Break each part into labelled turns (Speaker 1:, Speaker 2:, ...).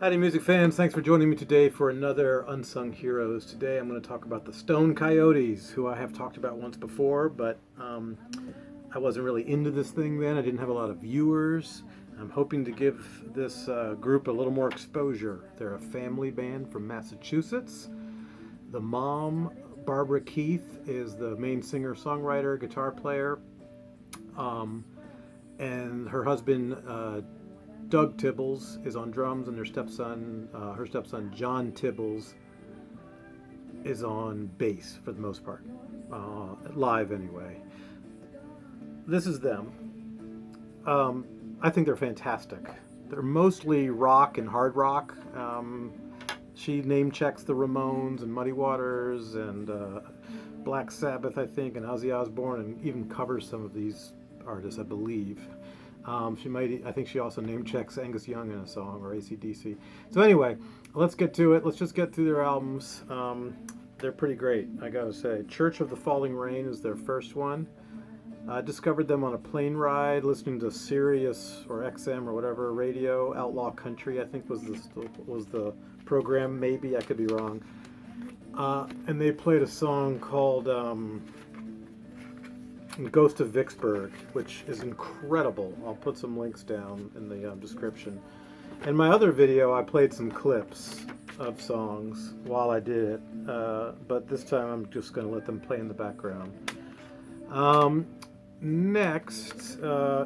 Speaker 1: Howdy, music fans. Thanks for joining me today for another Unsung Heroes. Today I'm going to talk about the Stone Coyotes, who I have talked about once before, but I wasn't really into this thing then. I didn't have a lot of viewers. I'm hoping to give this group a little more exposure. They're a family band from Massachusetts. The mom, Barbara Keith, is the main singer-songwriter, guitar player, and her husband, Doug Tibbles, is on drums, and her stepson John Tibbles, is on bass for the most part, live anyway. This is them. I think they're fantastic. They're mostly rock and hard rock. She name checks the Ramones and Muddy Waters and Black Sabbath, I think, and Ozzy Osbourne, and even covers some of these artists, I believe. I think she also name checks Angus Young in a song, or AC/DC. So anyway, let's get to it. Let's just get through their albums. They're pretty great, I gotta say. Church of the Falling Rain is their first one. I discovered them on a plane ride, listening to Sirius or XM or whatever radio. Outlaw Country, I think, was the program. Maybe I could be wrong. And they played a song called Ghost of Vicksburg, which is incredible. I'll put some links down in the description. In my other video, I played some clips of songs while I did it, but this time I'm just going to let them play in the background. Next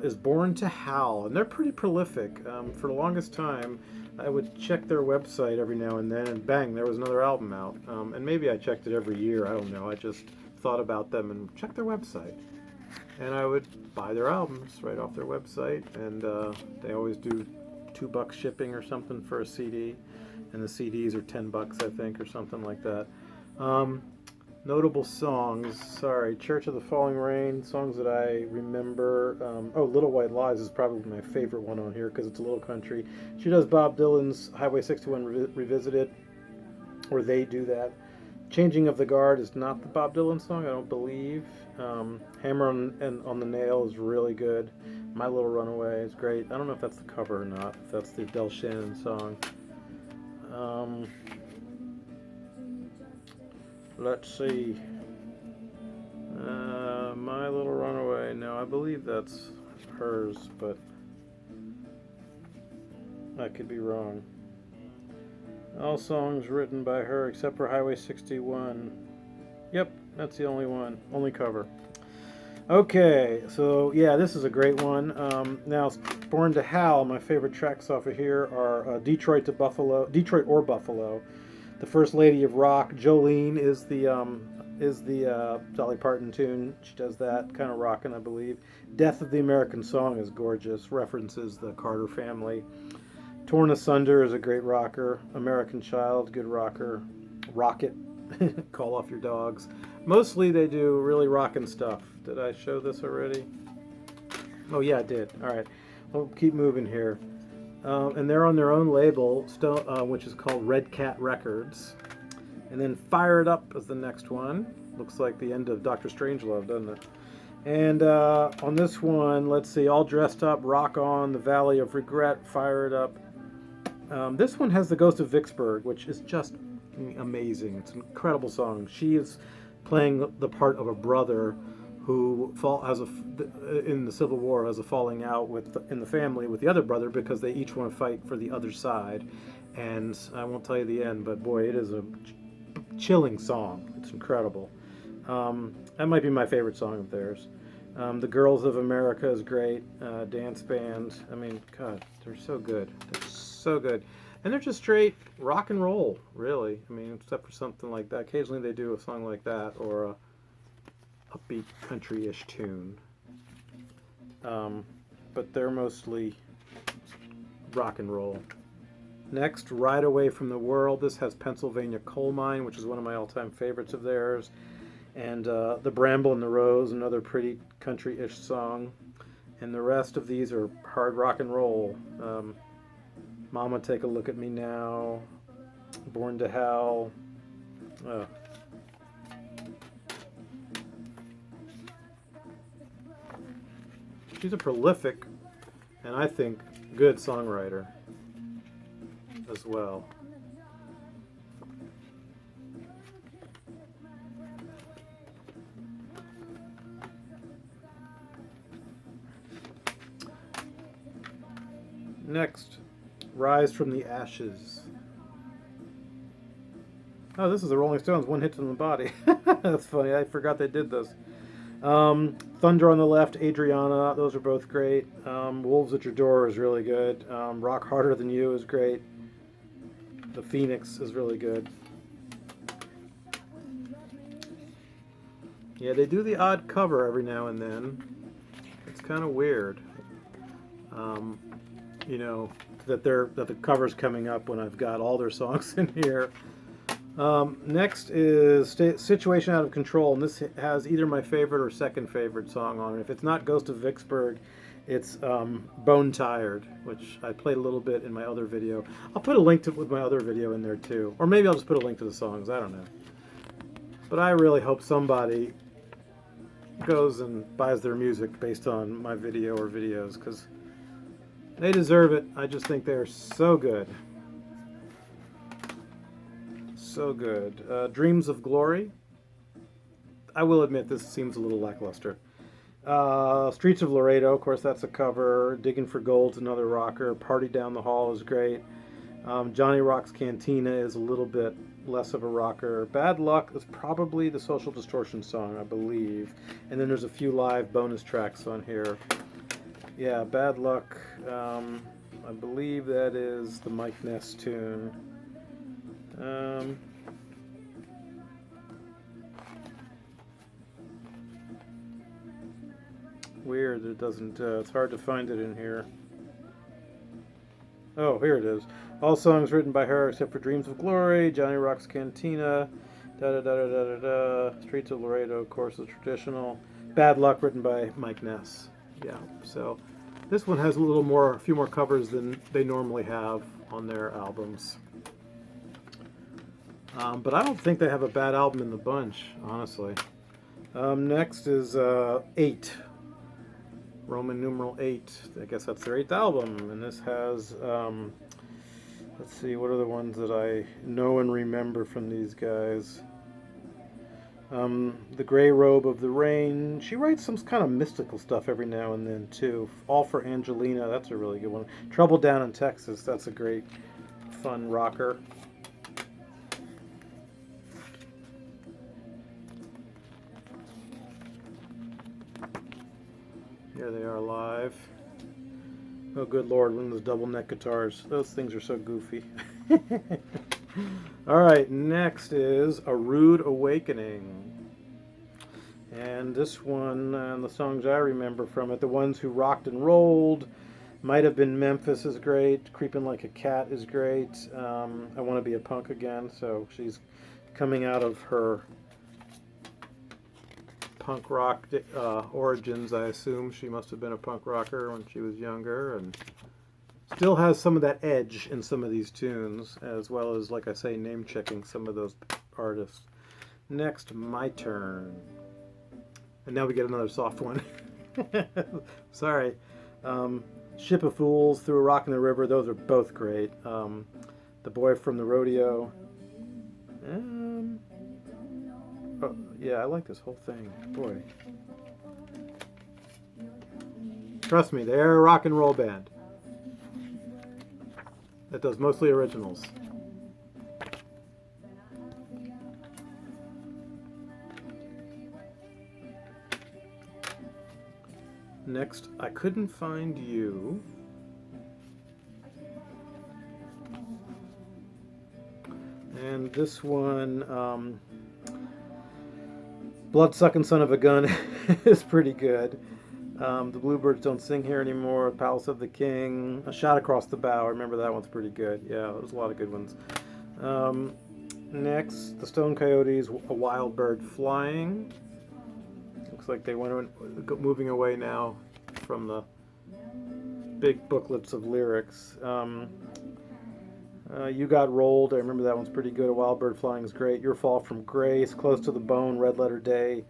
Speaker 1: is Born to Howl, and they're pretty prolific. For the longest time, I would check their website every now and then, and bang, there was another album out. And maybe I checked it every year, I don't know. I just thought about them and checked their website. And I would buy their albums right off their website, and they always do $2 shipping or something for a CD, and the CDs are $10, I think, or something like that. Notable songs, Church of the Falling Rain, songs that I remember. Little White Lies is probably my favorite one on here because it's a little country. She does Bob Dylan's Highway 61 Revisited, or they do that. Changing of the Guard is not the Bob Dylan song, I don't believe. Hammer on the Nail is really good. My Little Runaway is great. I don't know if that's the cover or not, if that's the Del Shannon song. Let's see. My Little Runaway, no, I believe that's hers, but I could be wrong. All songs written by her except for Highway 61. Yep, that's the only one, only cover. Okay, so yeah, this is a great one. Now, Born to Howl, my favorite tracks off of here are Detroit or Buffalo. The First Lady of Rock, Jolene, is the Dolly Parton tune. She does that, kind of rockin', I believe. Death of the American Song is gorgeous, references the Carter family. Torn Asunder is a great rocker. American Child, good rocker. Rocket, Call Off Your Dogs. Mostly they do really rockin' stuff. Did I show this already? Oh yeah, I did. All right, we'll keep moving here. And they're on their own label, which is called Red Cat Records. And then Fire It Up is the next one. Looks like the end of Dr. Strangelove, doesn't it? And on this one, let's see, All Dressed Up, Rock On, The Valley of Regret, Fire It Up. This one has the Ghost of Vicksburg, which is just amazing. It's an incredible song. She is playing the part of a brother who in the Civil War has a falling out in the family with the other brother because they each want to fight for the other side. And I won't tell you the end, but boy, it is a chilling song. It's incredible. That might be my favorite song of theirs. The Girls of America is great. Dance band. I mean, God, they're so good. They're so good. And they're just straight rock and roll, really. I mean, except for something like that. Occasionally they do a song like that or a upbeat country-ish tune. But they're mostly rock and roll. Next, Ride Away from the World. This has Pennsylvania Coal Mine, which is one of my all-time favorites of theirs. And the Bramble and The Rose, another pretty country-ish song. And the rest of these are hard rock and roll. Mama, Take a Look at Me Now. Born to Howl. She's a prolific and I think good songwriter. as well. Next, Rise from the Ashes. Oh, this is the Rolling Stones, One Hit to the Body. That's funny, I forgot they did this. Thunder on the Left, Adriana, those are both great. Wolves at Your Door is really good. Rock Harder Than You is great. The Phoenix is really good. Yeah, they do the odd cover every now and then. It's kind of weird. You know, that the cover's coming up when I've got all their songs in here. Next is Situation Out of Control, and this has either my favorite or second favorite song on it. If it's not Ghost of Vicksburg, it's Bone Tired, which I played a little bit in my other video. I'll put a link to with my other video in there too. Or maybe I'll just put a link to the songs, I don't know. But I really hope somebody goes and buys their music based on my video or videos, because they deserve it. I just think they're so good. So good. Dreams of Glory. I will admit this seems a little lackluster. Streets of Laredo, of course, that's a cover. Digging for Gold's another rocker. Party Down the Hall is great. Johnny Rock's Cantina is a little bit less of a rocker. Bad Luck is probably the Social Distortion song, I believe. And then there's a few live bonus tracks on here. Yeah, Bad Luck, I believe that is the Mike Ness tune. Weird, it doesn't, it's hard to find it in here. Oh, here it is. All songs written by her except for Dreams of Glory, Johnny Rock's Cantina, da-da-da-da-da-da-da, Streets of Laredo, of course, the traditional. Bad Luck written by Mike Ness. Yeah, so this one has a few more covers than they normally have on their albums. But I don't think they have a bad album in the bunch, honestly. Next is 8. Roman numeral 8. I guess that's their 8th album. And this has, let's see, what are the ones that I know and remember from these guys? The Gray Robe of the Rain. She writes some kind of mystical stuff every now and then, too. All for Angelina. That's a really good one. Trouble Down in Texas. That's a great, fun rocker. Here they are live. Oh, good Lord, one of those double neck guitars. Those things are so goofy. All right, next is A Rude Awakening. And this one, and the songs I remember from it, The Ones Who Rocked and Rolled, Might Have Been Memphis is great, Creeping Like a Cat is great, I Want to Be a Punk Again, so she's coming out of her punk rock origins, I assume. She must have been a punk rocker when she was younger, and still has some of that edge in some of these tunes, as well as, like I say, name-checking some of those artists. Next, My Turn. And now we get another soft one. Sorry. Ship of Fools, Through a Rock in the River, those are both great. The Boy from the Rodeo. Oh, yeah, I like this whole thing. Boy. Trust me, they're a rock and roll band that does mostly originals. Next, I Couldn't Find You. And this one, Bloodsucking Son of a Gun is pretty good. The Bluebirds Don't Sing Here Anymore, Palace of the King, A Shot Across the Bow, I remember that one's pretty good. Yeah, there's a lot of good ones. Next, the Stone Coyotes, A Wild Bird Flying. Looks like they went moving away now from the big booklets of lyrics. You Got Rolled, I remember that one's pretty good. A Wild Bird Flying is great. Your Fall from Grace, Close to the Bone, Red Letter Day.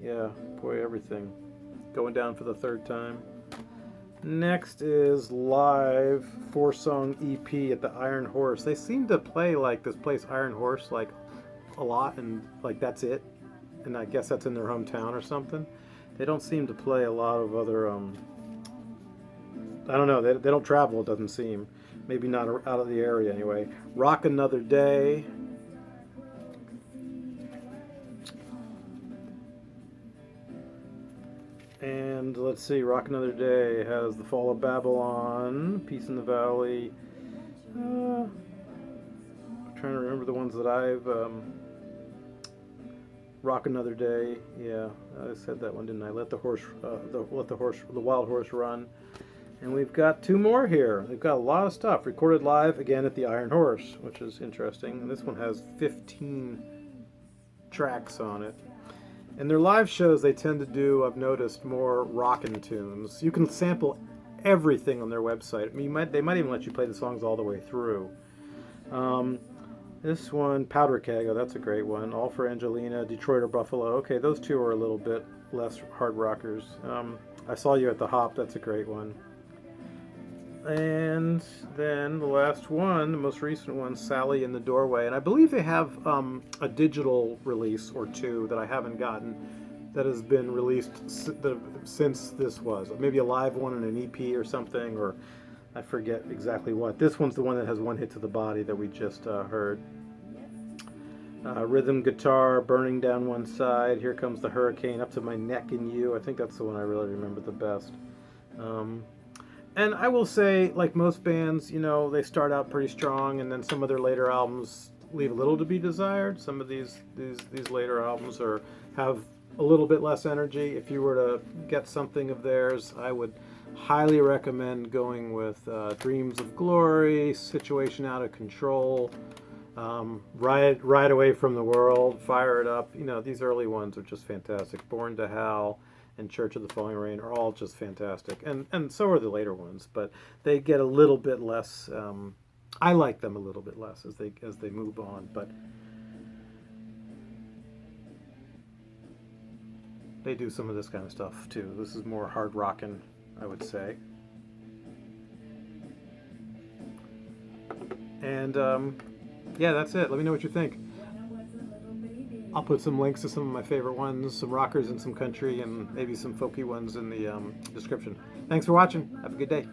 Speaker 1: Yeah, boy, everything. Going Down for the Third Time. Next is live 4-song EP at the Iron Horse. They seem to play like this place Iron Horse like a lot, and like that's it. And I guess that's in their hometown or something. They don't seem to play a lot of other. I don't know. They don't travel. It doesn't seem. Maybe not out of the area anyway. Rock Another Day. And let's see, Rock Another Day has The Fall of Babylon, Peace in the Valley. I'm trying to remember the ones that I've. Rock Another Day, yeah, I said that one, didn't I? Let the Wild Horse Run. And we've got 2 more here. They've got a lot of stuff recorded live again at the Iron Horse, which is interesting. And this one has 15 tracks on it. And their live shows, they tend to do, I've noticed, more rockin' tunes. You can sample everything on their website. I mean, they might even let you play the songs all the way through. This one, Powder Keg, oh, that's a great one. All for Angelina, Detroit or Buffalo. Okay, those 2 are a little bit less hard rockers. I Saw You at the Hop, that's a great one. And then the last one, the most recent one, Sally in the Doorway. And I believe they have a digital release or 2 that I haven't gotten that has been released since this was. Maybe a live one and an EP or something, or I forget exactly what. This one's the one that has One Hit to the Body that we just heard. Rhythm guitar, Burning Down One Side, Here Comes the Hurricane, Up to My Neck in You. I think that's the one I really remember the best. And I will say, like most bands, you know, they start out pretty strong, and then some of their later albums leave a little to be desired. Some of these later albums have a little bit less energy. If you were to get something of theirs, I would highly recommend going with Dreams of Glory, Situation Out of Control, Ride Away from the World, Fire It Up. You know, these early ones are just fantastic. Born to Howl and Church of the Falling Rain are all just fantastic, and so are the later ones, but they get a little bit less. I like them a little bit less as they move on, but they do some of this kind of stuff too. This is more hard rockin', I would say. And yeah, that's it. Let me know what you think. I'll put some links to some of my favorite ones, some rockers and some country, and maybe some folky ones in the description. Thanks for watching. Have a good day.